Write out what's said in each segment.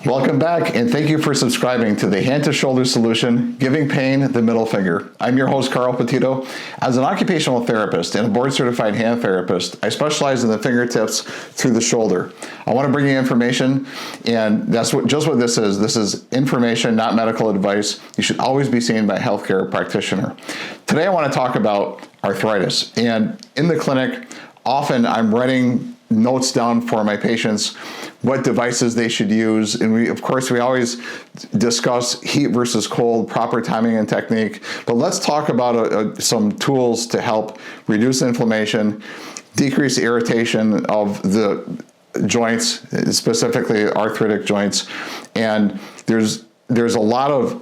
Welcome back, and thank you for subscribing to the Hand to Shoulder Solution, Giving Pain the Middle Finger. I'm your host, Petitto. As an occupational therapist and a board-certified hand therapist, I specialize in the fingertips through the shoulder. I want to bring you information, and that's just what this is. This is information, not medical advice. You should always be seen by a healthcare practitioner. Today, I want to talk about arthritis. And in the clinic, often I'm writing notes down for my patients, what devices they should use. And we always discuss heat versus cold, proper timing and technique. But let's talk about some tools to help reduce inflammation, decrease irritation of the joints, specifically arthritic joints. And there's a lot of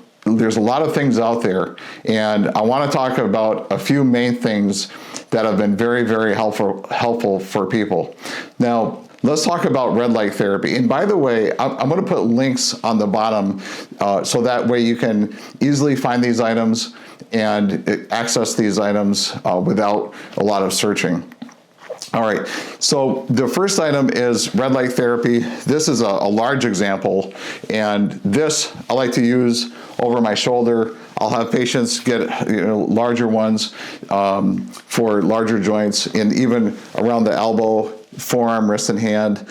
things out there. And I want to talk about a few main things that have been very, very helpful for people. Now, let's talk about red light therapy. And by the way, I'm going to put links on the bottom so that way you can easily find these items and access these items without a lot of searching. All right, so the first item is red light therapy. This is a large example, and this I like to use over my shoulder. I'll have patients get larger ones for larger joints, and even around the elbow, forearm, wrist, and hand.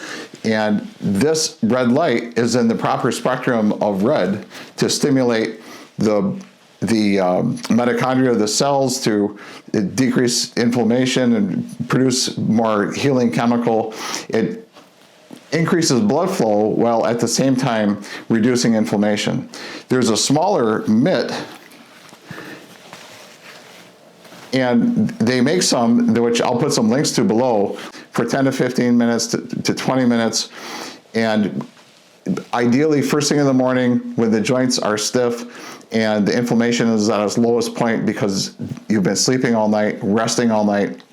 And this red light is in the proper spectrum of red to stimulate the mitochondria of the cells to decrease inflammation and produce more healing chemical. It increases blood flow while at the same time reducing inflammation. There's a smaller mitt, and they make some, which I'll put some links to below, for 10 to 15 minutes to 20 minutes. And ideally, first thing in the morning when the joints are stiff and the inflammation is at its lowest point because you've been sleeping all night, resting all night.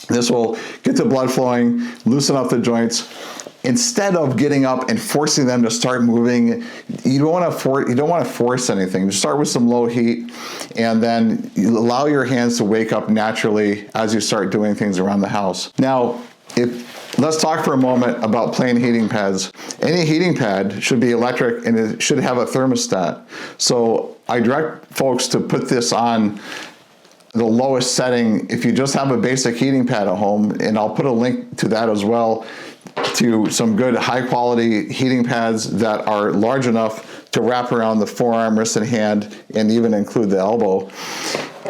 This will get the blood flowing, loosen up the joints. Instead of getting up and forcing them to start moving, you don't want to force anything. Just start with some low heat, and then you allow your hands to wake up naturally as you start doing things around the house. Now, let's talk for a moment about plain heating pads. Any heating pad should be electric, and it should have a thermostat. So I direct folks to put this on the lowest setting if you just have a basic heating pad at home, and I'll put a link to that as well, to some good high quality heating pads that are large enough to wrap around the forearm, wrist, and hand, and even include the elbow.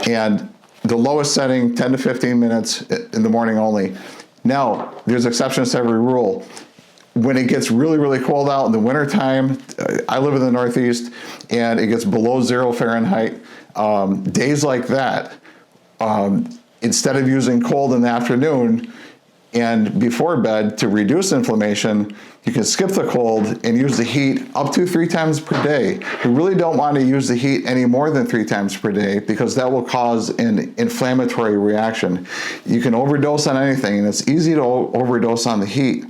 And the lowest setting, 10 to 15 minutes in the morning only. Now, there's exceptions to every rule. When it gets really, really cold out in the wintertime, I live in the Northeast, and it gets below 0 Fahrenheit. Days like that, instead of using cold in the afternoon and before bed to reduce inflammation, you can skip the cold and use the heat up to 3 times per day. You really don't want to use the heat any more than 3 times per day because that will cause an inflammatory reaction. You can overdose on anything, and it's easy to overdose on the heat.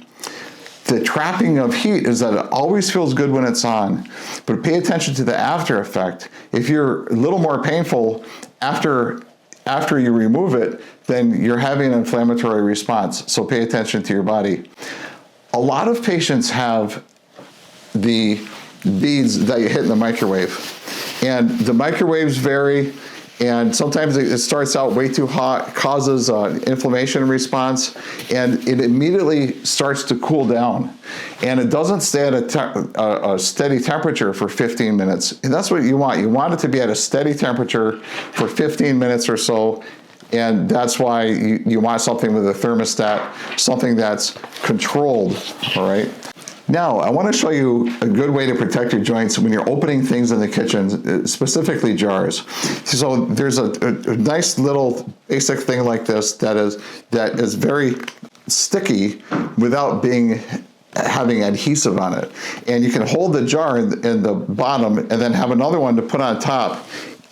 The trapping of heat is that it always feels good when it's on, but pay attention to the after effect. If you're a little more painful after you remove it, then you're having an inflammatory response. So pay attention to your body. A lot of patients have the beads that you hit in the microwave, and the microwaves vary. And sometimes it starts out way too hot, causes inflammation response, and it immediately starts to cool down. And it doesn't stay at a steady temperature for 15 minutes. And that's what you want. You want it to be at a steady temperature for 15 minutes or so. And that's why you want something with a thermostat, something that's controlled, all right? Now, I want to show you a good way to protect your joints when you're opening things in the kitchen, specifically jars. So there's a nice little basic thing like this that is very sticky without having adhesive on it. And you can hold the jar in the bottom and then have another one to put on top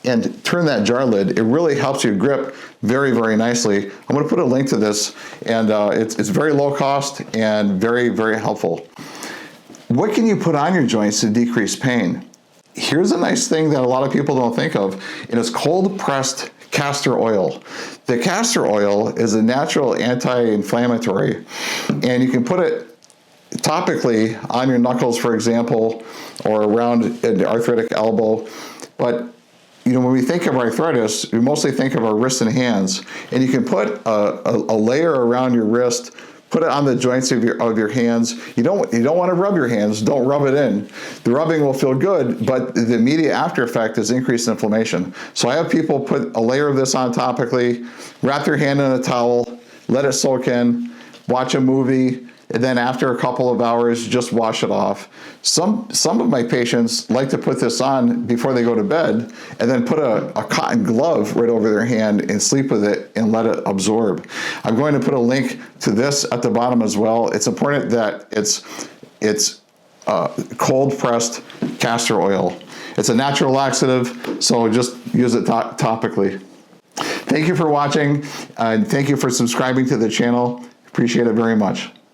and turn that jar lid. It really helps you grip very, very nicely. I'm going to put a link to this, and it's very low cost and very, very helpful. What can you put on your joints to decrease pain? Here's a nice thing that a lot of people don't think of, and it's cold pressed castor oil. The castor oil is a natural anti-inflammatory, and you can put it topically on your knuckles, for example, or around an arthritic elbow. But when we think of arthritis, we mostly think of our wrists and hands, and you can put a layer around your wrist, put it on the joints of your hands. You don't want to rub your hands. Don't rub it in. The rubbing will feel good, but the immediate after effect is increased inflammation. So I have people put a layer of this on topically, wrap their hand in a towel, let it soak in, watch a movie, and then after a couple of hours, just wash it off. Some of my patients like to put this on before they go to bed and then put a cotton glove right over their hand and sleep with it and let it absorb. I'm going to put a link to this at the bottom as well. It's important that it's cold pressed castor oil. It's a natural laxative, so just use it topically. Thank you for watching, and thank you for subscribing to the channel. Appreciate it very much.